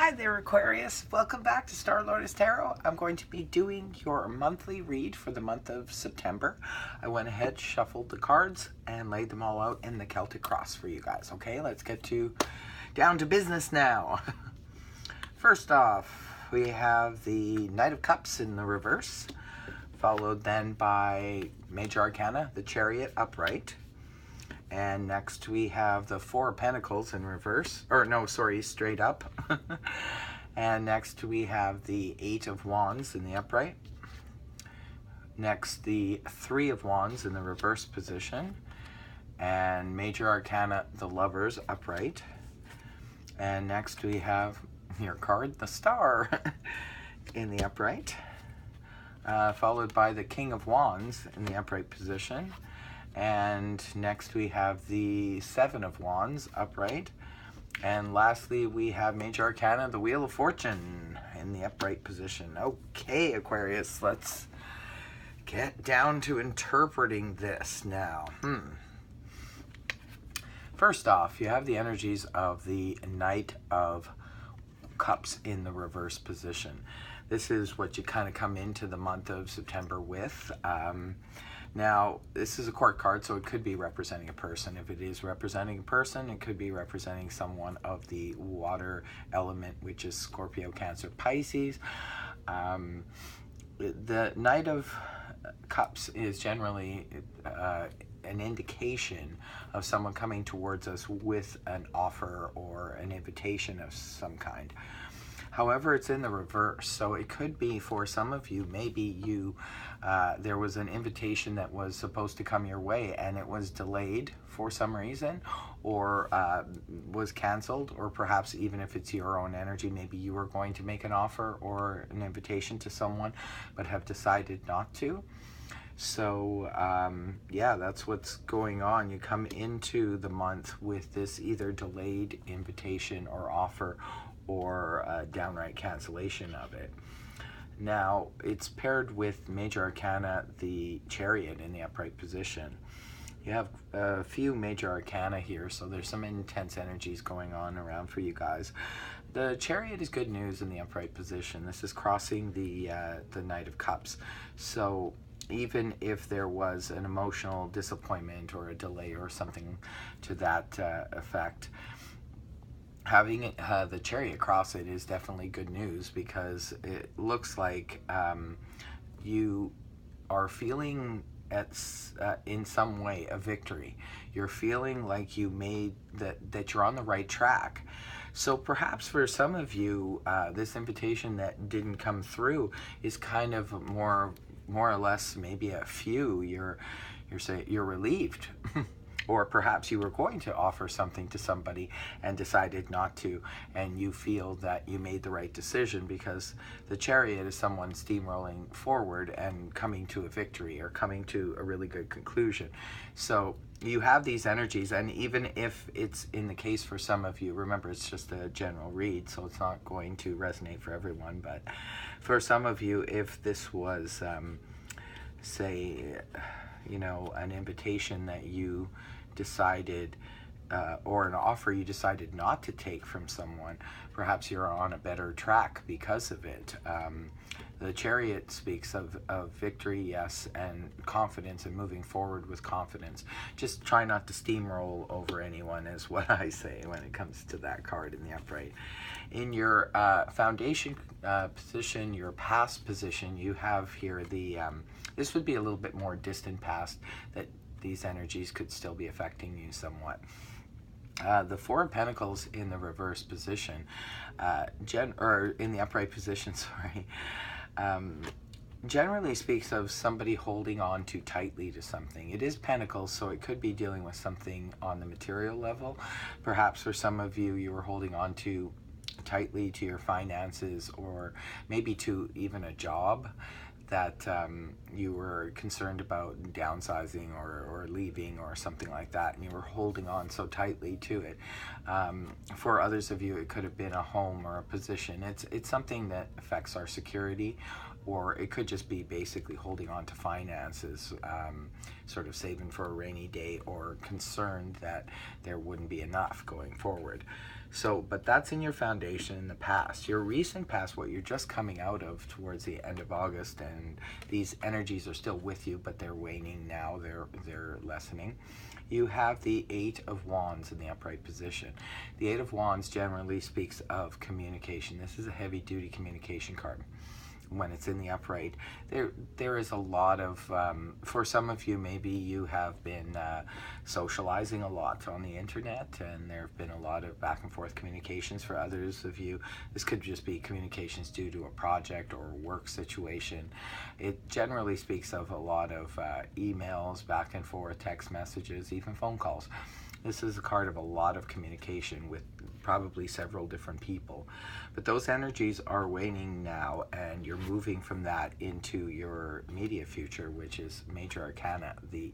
Hi there, Aquarius. Welcome back to Star Lotus Tarot. I'm going to be doing your monthly read for the month of September. I went ahead, shuffled the cards, and laid them all out in the Celtic Cross for you guys. Okay, let's get down to business now. First off, we have the Knight of Cups in the reverse, followed then by Major Arcana, the Chariot upright. And next we have the Four of Pentacles in reverse, or no, sorry, straight up. And next we have the Eight of Wands in the upright. Next, the Three of Wands in the reverse position. And Major Arcana, the Lovers upright. And next we have your card, the Star, in the upright. Followed by the King of Wands in the upright position. And next we have the Seven of Wands upright. And lastly, we have Major Arcana, the Wheel of Fortune in the upright position. Okay, Aquarius, let's get down to interpreting this now. First off, you have the energies of the Knight of Cups in the reverse position. This is what you kind of come into the month of September with. Now, this is a court card, so it could be representing a person. If it is representing a person, it could be representing someone of the water element, which is Scorpio, Cancer, Pisces. The Knight of Cups is generally an indication of someone coming towards us with an offer or an invitation of some kind. However, it's in the reverse, so it could be for some of you, maybe there was an invitation that was supposed to come your way and it was delayed for some reason, or was canceled, or perhaps even if it's your own energy, maybe you were going to make an offer or an invitation to someone but have decided not to. So yeah, that's what's going on. You come into the month with this either delayed invitation or offer, or downright cancellation of it. Now, it's paired with Major Arcana, the Chariot in the upright position. You have a few Major Arcana here, so there's some intense energies going on around for you guys. The Chariot is good news in the upright position. This is crossing the Knight of Cups. So even if there was an emotional disappointment or a delay or something to that effect, having the Chariot cross it is definitely good news, because it looks like you are feeling in some way a victory. You're feeling like you made that you're on the right track. So perhaps for some of you, this invitation that didn't come through is kind of more or less maybe a few. You're relieved. Or perhaps you were going to offer something to somebody and decided not to, and you feel that you made the right decision, because the Chariot is someone steamrolling forward and coming to a victory or coming to a really good conclusion. So you have these energies, and even if it's in the case for some of you, remember it's just a general read, so it's not going to resonate for everyone, but for some of you, if this was, say, you know, an invitation that you decided or an offer you decided not to take from someone, perhaps you're on a better track because of it. The Chariot speaks of victory, yes, and confidence, and moving forward with confidence. Just try not to steamroll over anyone is what I say when it comes to that card in the upright. In your foundation position, your past position, you have here the this would be a little bit more distant past, that these energies could still be affecting you somewhat. The Four of Pentacles in the reverse position, or in the upright position, sorry, generally speaks of somebody holding on too tightly to something. It is Pentacles, so it could be dealing with something on the material level. Perhaps for some of you, you were holding on to tightly to your finances, or maybe to even a job that you were concerned about downsizing or leaving or something like that, and you were holding on so tightly to it. For others of you, it could have been a home or a position. It's something that affects our security, or it could just be basically holding on to finances, sort of saving for a rainy day, or concerned that there wouldn't be enough going forward. So, but that's in your foundation in the past. Your recent past, what you're just coming out of towards the end of August, and these energies are still with you, but they're waning now, they're lessening. You have the Eight of Wands in the upright position. The Eight of Wands generally speaks of communication. This is a heavy-duty communication card. When it's in the upright, there is a lot of, for some of you, maybe you have been socializing a lot on the internet, and there have been a lot of back and forth communications. For others of you, this could just be communications due to a project or a work situation. It generally speaks of a lot of emails, back and forth, text messages, even phone calls. This is a card of a lot of communication with probably several different people. But those energies are waning now, and you're moving from that into your immediate future, which is Major Arcana, the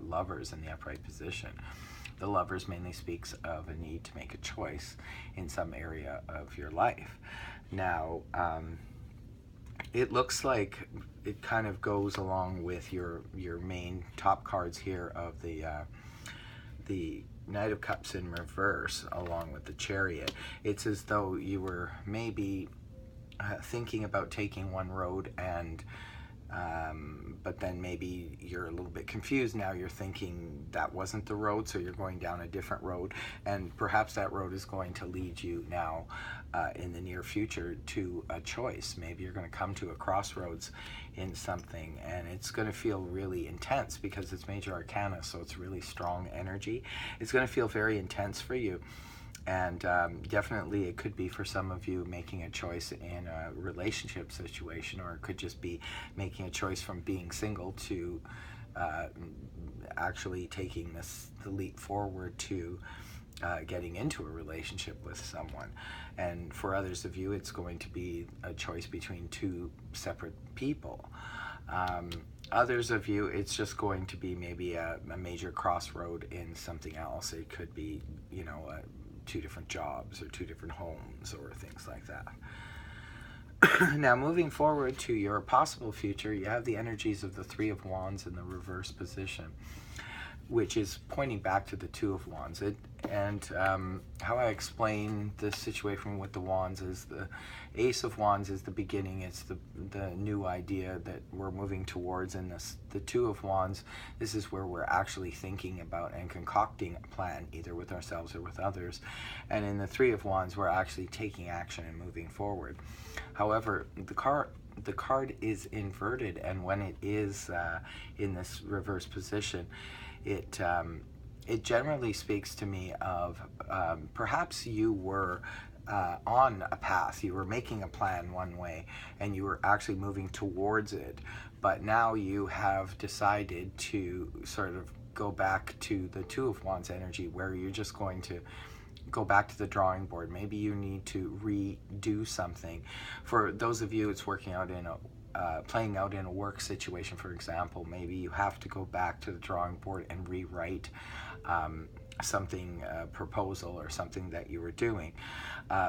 Lovers in the upright position. The Lovers mainly speaks of a need to make a choice in some area of your life. Now, it looks like it kind of goes along with your main top cards here of the Knight of Cups in reverse, along with the Chariot. It's as though you were maybe thinking about taking one road, and but then maybe you're a little bit confused. Now you're thinking that wasn't the road, so you're going down a different road, and perhaps that road is going to lead you now in the near future to a choice. Maybe you're going to come to a crossroads in something, and it's going to feel really intense because it's Major Arcana, so it's really strong energy. It's going to feel very intense for you. And definitely it could be for some of you making a choice in a relationship situation, or it could just be making a choice from being single to actually taking the leap forward to getting into a relationship with someone. And for others of you, it's going to be a choice between two separate people. Others of you, it's just going to be maybe a major crossroad in something else. It could be, you know, two different jobs or two different homes or things like that. Now, moving forward to your possible future, you have the energies of the Three of Wands in the reverse position, which is pointing back to the Two of Wands. How I explain this situation with the Wands is the Ace of Wands is the beginning. It's the new idea that we're moving towards. And the Two of Wands, this is where we're actually thinking about and concocting a plan, either with ourselves or with others. And in the Three of Wands, we're actually taking action and moving forward. However, the card is inverted, and when it is in this reverse position, it generally speaks to me of perhaps you were on a path, you were making a plan one way, and you were actually moving towards it, but now you have decided to sort of go back to the Two of Wands energy, where you're just going to go back to the drawing board. Maybe you need to redo something. For those of you, it's working out in playing out in a work situation, for example. Maybe you have to go back to the drawing board and rewrite something, proposal or something that you were doing.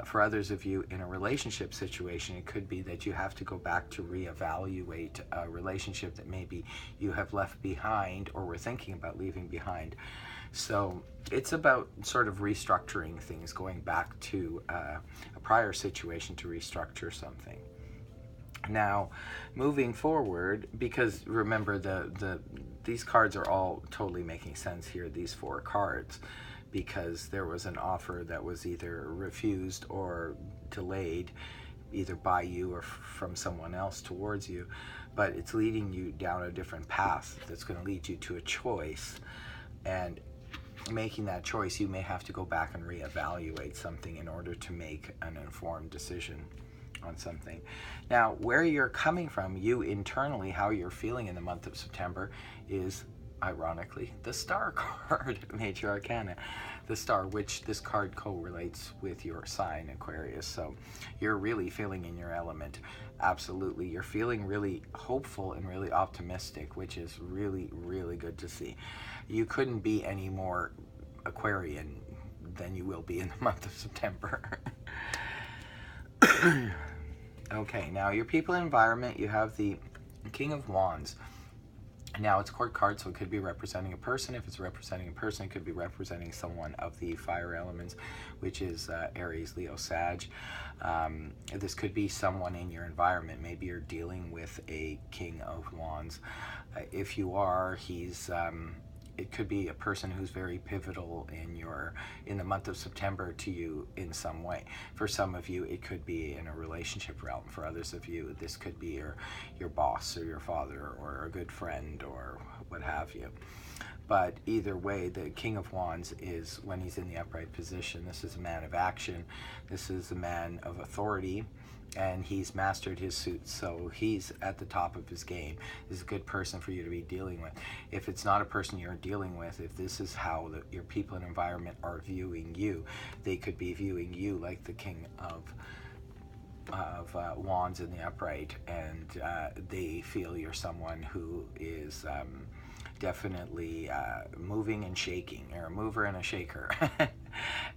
For others of you, in a relationship situation, it could be that you have to go back to reevaluate a relationship that maybe you have left behind or were thinking about leaving behind. So it's about sort of restructuring things, going back to a prior situation to restructure something. Now, moving forward, because remember these cards are all totally making sense here, these four cards, because there was an offer that was either refused or delayed, either by you or from someone else towards you, but it's leading you down a different path that's going to lead you to a choice. And making that choice, you may have to go back and reevaluate something in order to make an informed decision on something. Now, where you're coming from, you internally, how you're feeling in the month of September is, ironically, the Star card, Major Arcana. The Star, which this card correlates with your sign, Aquarius. So you're really feeling in your element. Absolutely. You're feeling really hopeful and really optimistic, which is really, really good to see. You couldn't be any more Aquarian than you will be in the month of September. Okay, now your people and environment, you have the King of Wands. Now, it's a court card, so it could be representing a person. If it's representing a person, it could be representing someone of the fire elements, which is Aries, Leo, Sag. This could be someone in your environment. Maybe you're dealing with a King of Wands. If you are, it could be a person who's very pivotal in the month of September to you in some way. For some of you, it could be in a relationship realm. For others of you, this could be your boss or your father or a good friend or what have you. But either way, the King of Wands is, when he's in the upright position, this is a man of action. This is a man of authority, and he's mastered his suit, so he's at the top of his game. This is a good person for you to be dealing with. If it's not a person you're dealing with, if this is how your people and environment are viewing you, they could be viewing you like the King of Wands in the upright, and they feel you're someone who is definitely moving and shaking. You're a mover and a shaker,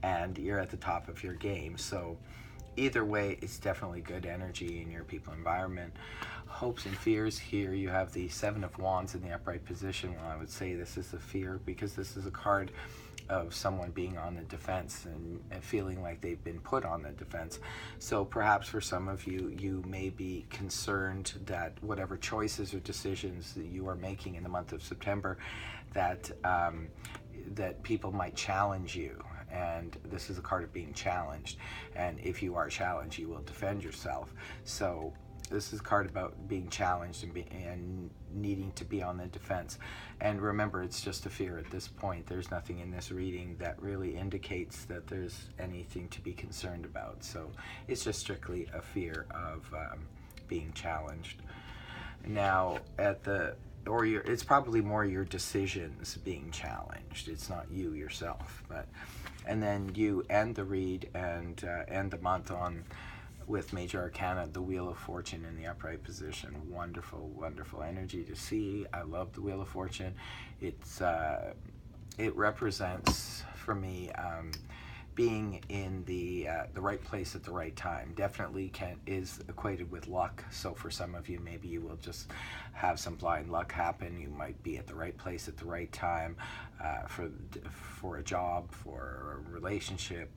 and you're at the top of your game. So either way, it's definitely good energy in your people environment. Hopes and fears, here you have the Seven of Wands in the upright position. Well, I would say this is a fear, because this is a card of someone being on the defense and feeling like they've been put on the defense. So perhaps for some of you, you may be concerned that whatever choices or decisions that you are making in the month of September, that people might challenge you. And this is a card of being challenged, and if you are challenged, you will defend yourself. So this is a card about being challenged and needing to be on the defense. And remember, it's just a fear at this point. There's nothing in this reading that really indicates that there's anything to be concerned about. So it's just strictly a fear of being challenged. Now, it's probably more your decisions being challenged. It's not you yourself. And then you end the read and end the month with Major Arcana, the Wheel of Fortune in the upright position. Wonderful, wonderful energy to see. I love the Wheel of Fortune. It represents for me being in the right place at the right time. Definitely is equated with luck. So for some of you, maybe you will just have some blind luck happen. You might be at the right place at the right time for a job, for a relationship,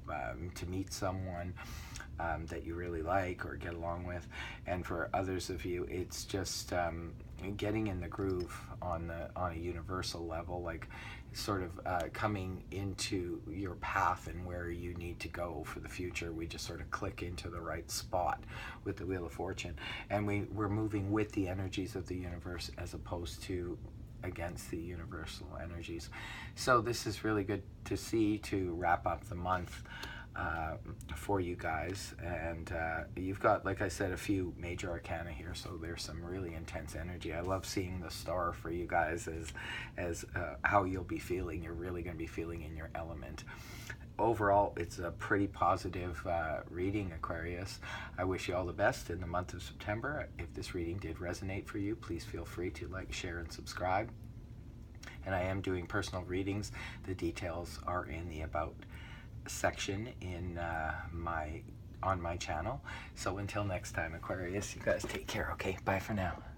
to meet someone that you really like or get along with. And for others of you, it's just getting in the groove on a universal level, like sort of coming into your path and where you need to go for the future. We just sort of click into the right spot with the Wheel of Fortune, and we're moving with the energies of the universe as opposed to against the universal energies. So this is really good to see to wrap up the month for you guys. And you've got, like I said, a few major arcana here, so there's some really intense energy. I love seeing the star for you guys as how you'll be feeling. You're really going to be feeling in your element. Overall, it's a pretty positive reading, Aquarius. I wish you all the best in the month of September. If this reading did resonate for you, please feel free to like, share, and subscribe. And I am doing personal readings. The details are in the About section in on my channel. So until next time, Aquarius, you guys take care, okay? Bye for now.